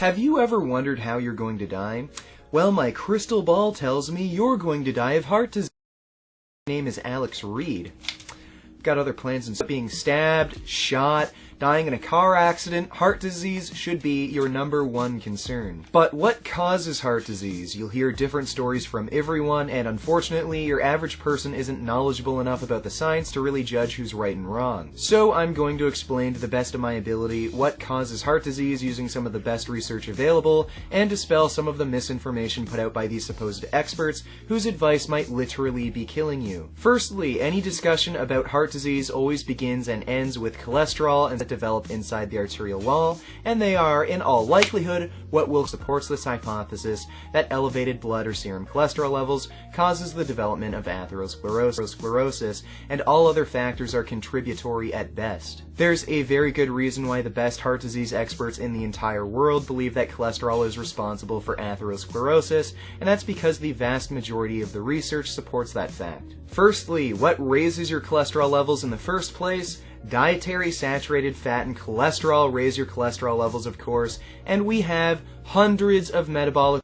Have you ever wondered how you're going to die? Well, my crystal ball tells me you're going to die of heart disease. My name is Alex Reed. Got other plans instead of being stabbed, shot, dying in a car accident. Heart disease should be your #1 concern. But what causes heart disease? You'll hear different stories from everyone, and unfortunately, your average person isn't knowledgeable enough about the science to really judge who's right and wrong. So I'm going to explain to the best of my ability what causes heart disease using some of the best research available, and dispel some of the misinformation put out by these supposed experts, whose advice might literally be killing you. Firstly, any discussion about heart disease always begins and ends with cholesterol and that develop inside the arterial wall, and they are, in all likelihood, what will support this hypothesis that elevated blood or serum cholesterol levels causes the development of atherosclerosis, and all other factors are contributory at best. There's a very good reason why the best heart disease experts in the entire world believe that cholesterol is responsible for atherosclerosis, and that's because the vast majority of the research supports that fact. Firstly, what raises your cholesterol levels in the first place? Dietary saturated fat and cholesterol raise your cholesterol levels, of course, and we have hundreds of metabolic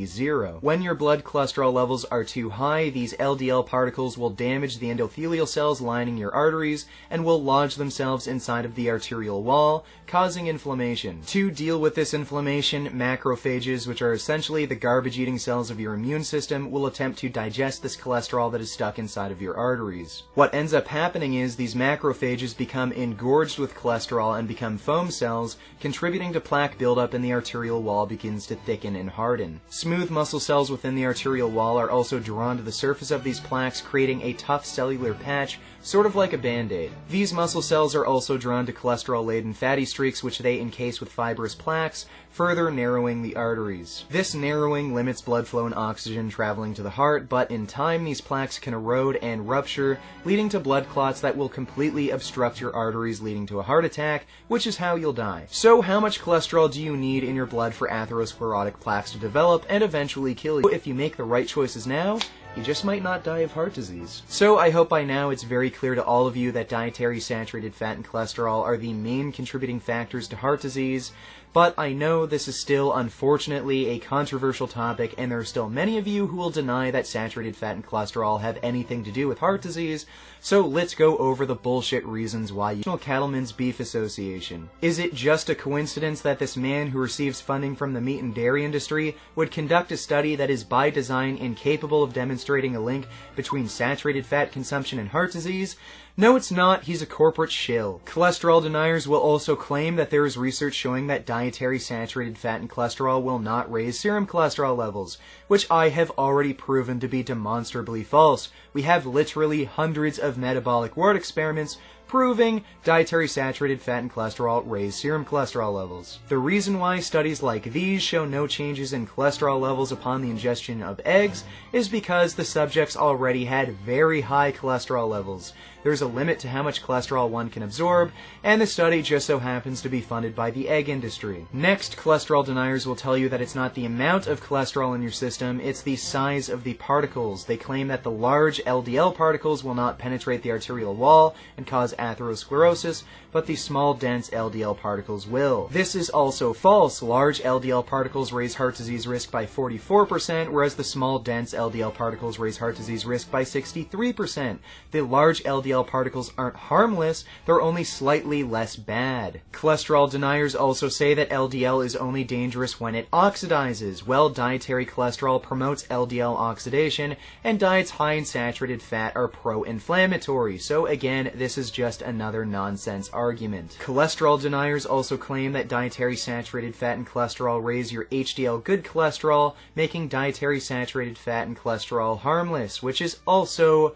zero. When your blood cholesterol levels are too high, these LDL particles will damage the endothelial cells lining your arteries and will lodge themselves inside of the arterial wall, causing inflammation. To deal with this inflammation, macrophages, which are essentially the garbage-eating cells of your immune system, will attempt to digest this cholesterol that is stuck inside of your arteries. What ends up happening is these macrophages become engorged with cholesterol and become foam cells, contributing to plaque buildup, and the arterial wall begins to thicken and harden. Smooth muscle cells within the arterial wall are also drawn to the surface of these plaques, creating a tough cellular patch, sort of like a band-aid. These muscle cells are also drawn to cholesterol-laden fatty streaks, which they encase with fibrous plaques, further narrowing the arteries. This narrowing limits blood flow and oxygen traveling to the heart, but in time these plaques can erode and rupture, leading to blood clots that will completely obstruct your arteries, leading to a heart attack, which is how you'll die. So how much cholesterol do you need in your blood for atherosclerotic plaques to develop and eventually kill you? If you make the right choices now, you just might not die of heart disease. So I hope by now it's very clear to all of you that dietary saturated fat and cholesterol are the main contributing factors to heart disease, but I know this is still, unfortunately, a controversial topic, and there are still many of you who will deny that saturated fat and cholesterol have anything to do with heart disease, so let's go over the bullshit reasons why. National Cattlemen's Beef Association. Is it just a coincidence that this man who receives funding from the meat and dairy industry would conduct a study that is by design incapable of demonstrating a link between saturated fat consumption and heart disease? No, it's not. He's a corporate shill. Cholesterol deniers will also claim that there is research showing that dietary saturated fat and cholesterol will not raise serum cholesterol levels, which I have already proven to be demonstrably false. We have literally hundreds of metabolic ward experiments proving dietary saturated fat and cholesterol raise serum cholesterol levels. The reason why studies like these show no changes in cholesterol levels upon the ingestion of eggs is because the subjects already had very high cholesterol levels. There's a limit to how much cholesterol one can absorb, and the study just so happens to be funded by the egg industry. Next, cholesterol deniers will tell you that it's not the amount of cholesterol in your system, it's the size of the particles. They claim that the large LDL particles will not penetrate the arterial wall and cause atherosclerosis, but the small, dense LDL particles will. This is also false. Large LDL particles raise heart disease risk by 44%, whereas the small, dense LDL particles raise heart disease risk by 63%. The large LDL particles aren't harmless, they're only slightly less bad. Cholesterol deniers also say that LDL is only dangerous when it oxidizes. Well, dietary cholesterol promotes LDL oxidation, and diets high in saturated fat are pro-inflammatory. So again, this is just another nonsense argument. Cholesterol deniers also claim that dietary saturated fat and cholesterol raise your HDL good cholesterol, making dietary saturated fat and cholesterol harmless, which is also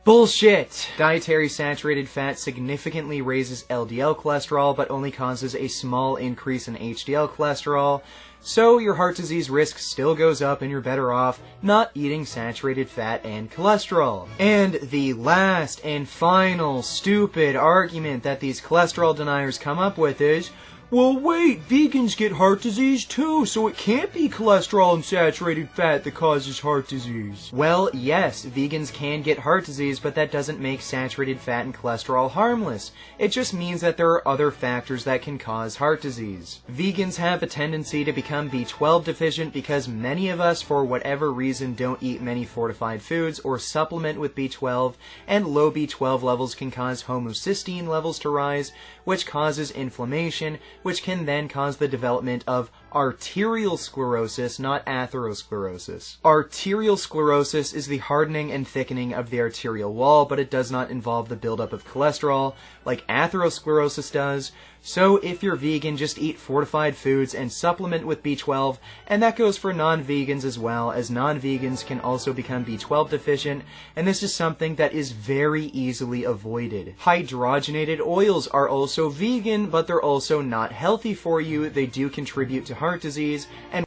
bullshit! Dietary saturated fat significantly raises LDL cholesterol, but only causes a small increase in HDL cholesterol, so your heart disease risk still goes up and you're better off not eating saturated fat and cholesterol. And the last and final stupid argument that these cholesterol deniers come up with is, well wait, vegans get heart disease too, so it can't be cholesterol and saturated fat that causes heart disease. Well, yes, vegans can get heart disease, but that doesn't make saturated fat and cholesterol harmless. It just means that there are other factors that can cause heart disease. Vegans have a tendency to become B12 deficient because many of us, for whatever reason, don't eat many fortified foods or supplement with B12, and low B12 levels can cause homocysteine levels to rise, which causes inflammation, which can then cause the development of arterial sclerosis, not atherosclerosis. Arterial sclerosis is the hardening and thickening of the arterial wall, but it does not involve the buildup of cholesterol like atherosclerosis does. So if you're vegan, just eat fortified foods and supplement with B12, and that goes for non-vegans as well, as non-vegans can also become B12 deficient, and this is something that is very easily avoided. Hydrogenated oils are also vegan, but they're also not healthy for you. They do contribute to heart disease, and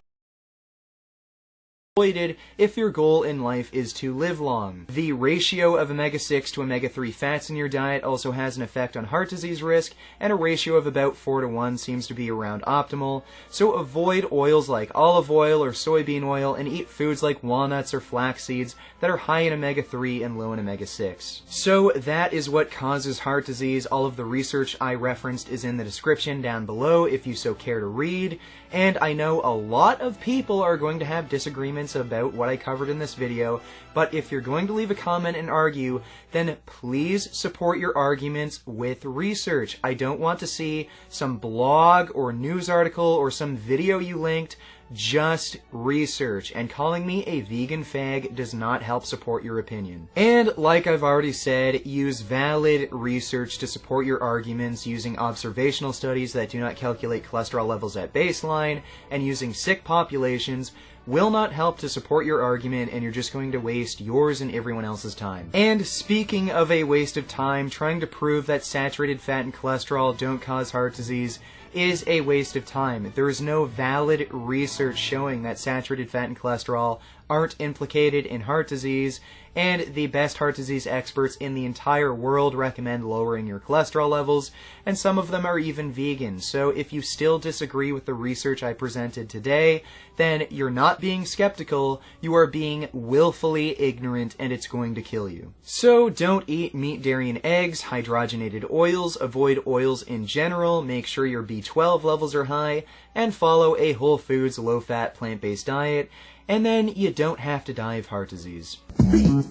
avoided if your goal in life is to live long. The ratio of omega-6 to omega-3 fats in your diet also has an effect on heart disease risk, and a ratio of about 4:1 seems to be around optimal. So avoid oils like olive oil or soybean oil, and eat foods like walnuts or flax seeds that are high in omega-3 and low in omega-6. So that is what causes heart disease. All of the research I referenced is in the description down below if you so care to read. And I know a lot of people are going to have disagreements about what I covered in this video, but if you're going to leave a comment and argue, then please support your arguments with research. I don't want to see some blog or news article or some video you linked. Just research, and calling me a vegan fag does not help support your opinion. And like I've already said, use valid research to support your arguments, using observational studies that do not calculate cholesterol levels at baseline, and using sick populations will not help to support your argument, and you're just going to waste yours and everyone else's time. And speaking of a waste of time, trying to prove that saturated fat and cholesterol don't cause heart disease is a waste of time. There is no valid research showing that saturated fat and cholesterol aren't implicated in heart disease, and the best heart disease experts in the entire world recommend lowering your cholesterol levels, and some of them are even vegan. So if you still disagree with the research I presented today, then you're not being skeptical, you are being willfully ignorant, and it's going to kill you. So don't eat meat, dairy, and eggs, hydrogenated oils, avoid oils in general, make sure your B12 levels are high, and follow a whole foods, low-fat, plant-based diet, and then you don't have to die of heart disease. Beef.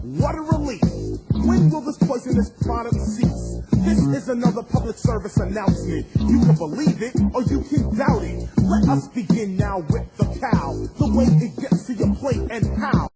What a relief. When will this poisonous product cease? This is another public service announcement. You can believe it or you can doubt it. Let us begin now with the cow. The way it gets to your plate and how.